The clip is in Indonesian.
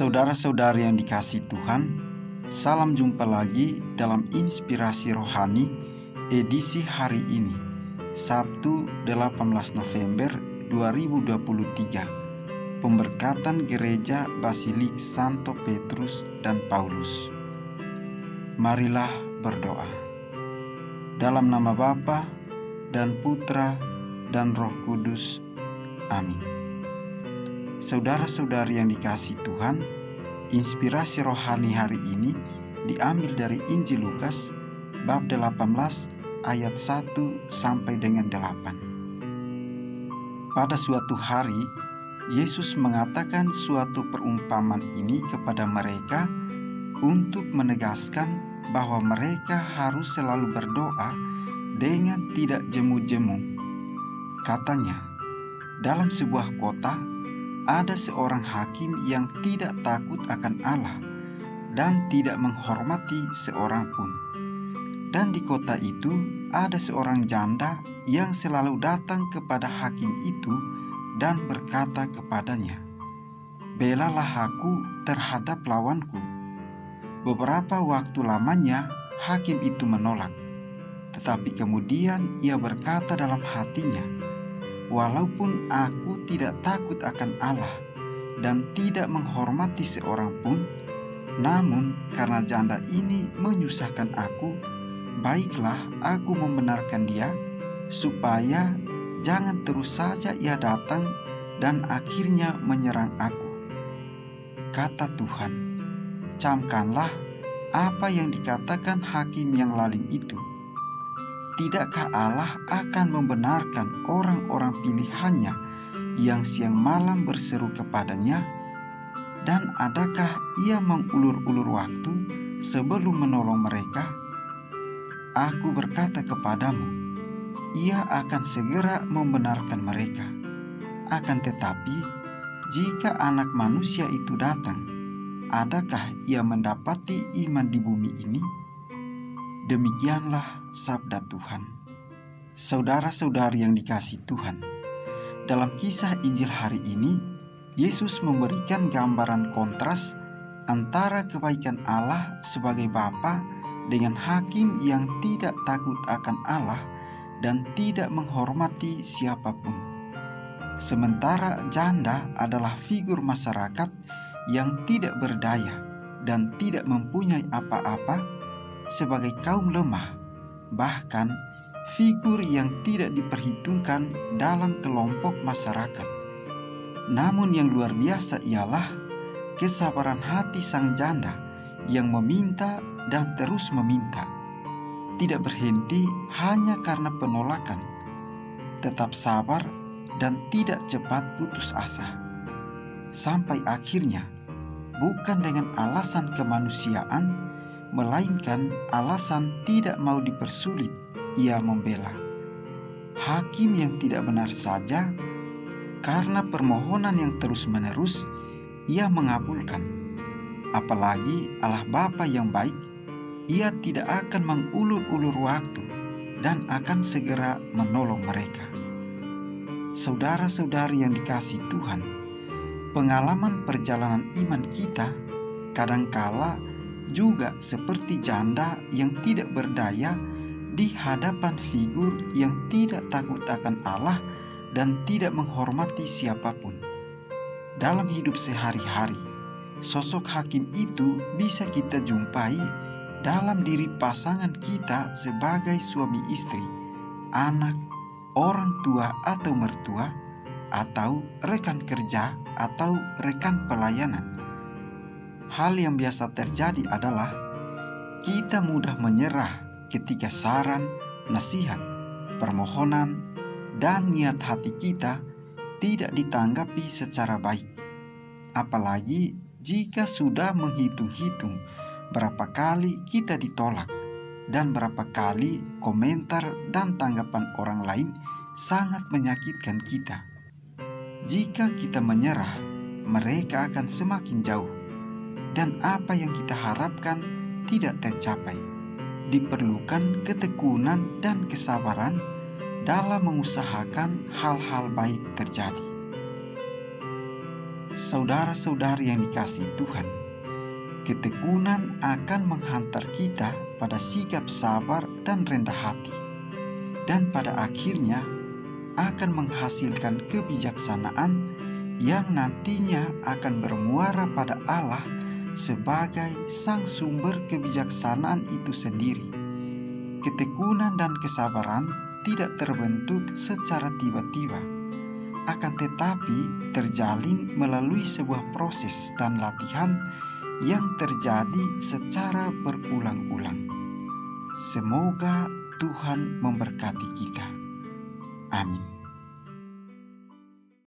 Saudara-saudari yang dikasihi Tuhan, salam jumpa lagi dalam Inspirasi Rohani edisi hari ini, Sabtu 18 November 2023, Pemberkatan Gereja Basilik Santo Petrus dan Paulus. Marilah berdoa. Dalam nama Bapa dan Putra dan Roh Kudus. Amin. Saudara-saudari yang dikasihi Tuhan, inspirasi rohani hari ini diambil dari Injil Lukas bab 18 ayat 1 sampai dengan 8. Pada suatu hari, Yesus mengatakan suatu perumpamaan ini kepada mereka untuk menegaskan bahwa mereka harus selalu berdoa dengan tidak jemu-jemu. Katanya, dalam sebuah kota ada seorang hakim yang tidak takut akan Allah dan tidak menghormati seorang pun. Dan di kota itu ada seorang janda yang selalu datang kepada hakim itu dan berkata kepadanya, "Belalah aku terhadap lawanku." Beberapa waktu lamanya hakim itu menolak, tetapi kemudian ia berkata dalam hatinya, "Walaupun aku tidak takut akan Allah dan tidak menghormati seorang pun, namun karena janda ini menyusahkan aku, baiklah aku membenarkan dia, supaya jangan terus saja ia datang dan akhirnya menyerang aku." Kata Tuhan, camkanlah apa yang dikatakan hakim yang lalim itu. Tidakkah Allah akan membenarkan orang-orang pilihannya yang siang malam berseru kepadanya? Dan adakah ia mengulur-ulur waktu sebelum menolong mereka? Aku berkata kepadamu, ia akan segera membenarkan mereka. Akan tetapi, jika Anak Manusia itu datang, adakah ia mendapati iman di bumi ini? Demikianlah sabda Tuhan. Saudara-saudari yang dikasihi Tuhan, dalam kisah Injil hari ini, Yesus memberikan gambaran kontras antara kebaikan Allah sebagai Bapa dengan hakim yang tidak takut akan Allah dan tidak menghormati siapapun. Sementara janda adalah figur masyarakat yang tidak berdaya dan tidak mempunyai apa-apa, sebagai kaum lemah, bahkan figur yang tidak diperhitungkan dalam kelompok masyarakat. Namun yang luar biasa ialah kesabaran hati sang janda yang meminta dan terus meminta, tidak berhenti hanya karena penolakan, tetap sabar dan tidak cepat putus asa. Sampai akhirnya, bukan dengan alasan kemanusiaan, melainkan alasan tidak mau dipersulit, ia membela hakim yang tidak benar saja. Karena permohonan yang terus-menerus, ia mengabulkan. Apalagi Allah Bapa yang baik, ia tidak akan mengulur-ulur waktu dan akan segera menolong mereka. Saudara-saudari yang dikasihi Tuhan, pengalaman perjalanan iman kita kadangkala juga seperti janda yang tidak berdaya di hadapan figur yang tidak takut akan Allah dan tidak menghormati siapapun. Dalam hidup sehari-hari, sosok hakim itu bisa kita jumpai dalam diri pasangan kita sebagai suami istri, anak, orang tua atau mertua, atau rekan kerja atau rekan pelayanan. Hal yang biasa terjadi adalah kita mudah menyerah ketika saran, nasihat, permohonan, dan niat hati kita tidak ditanggapi secara baik. Apalagi jika sudah menghitung-hitung berapa kali kita ditolak dan berapa kali komentar dan tanggapan orang lain sangat menyakitkan kita. Jika kita menyerah, mereka akan semakin jauh. Dan apa yang kita harapkan tidak tercapai. Diperlukan ketekunan dan kesabaran dalam mengusahakan hal-hal baik terjadi. Saudara-saudari yang dikasihi Tuhan, ketekunan akan menghantar kita pada sikap sabar dan rendah hati, dan pada akhirnya akan menghasilkan kebijaksanaan yang nantinya akan bermuara pada Allah sebagai sang sumber kebijaksanaan itu sendiri. Ketekunan dan kesabaran tidak terbentuk secara tiba-tiba, akan tetapi terjalin melalui sebuah proses dan latihan yang terjadi secara berulang-ulang. Semoga Tuhan memberkati kita. Amin.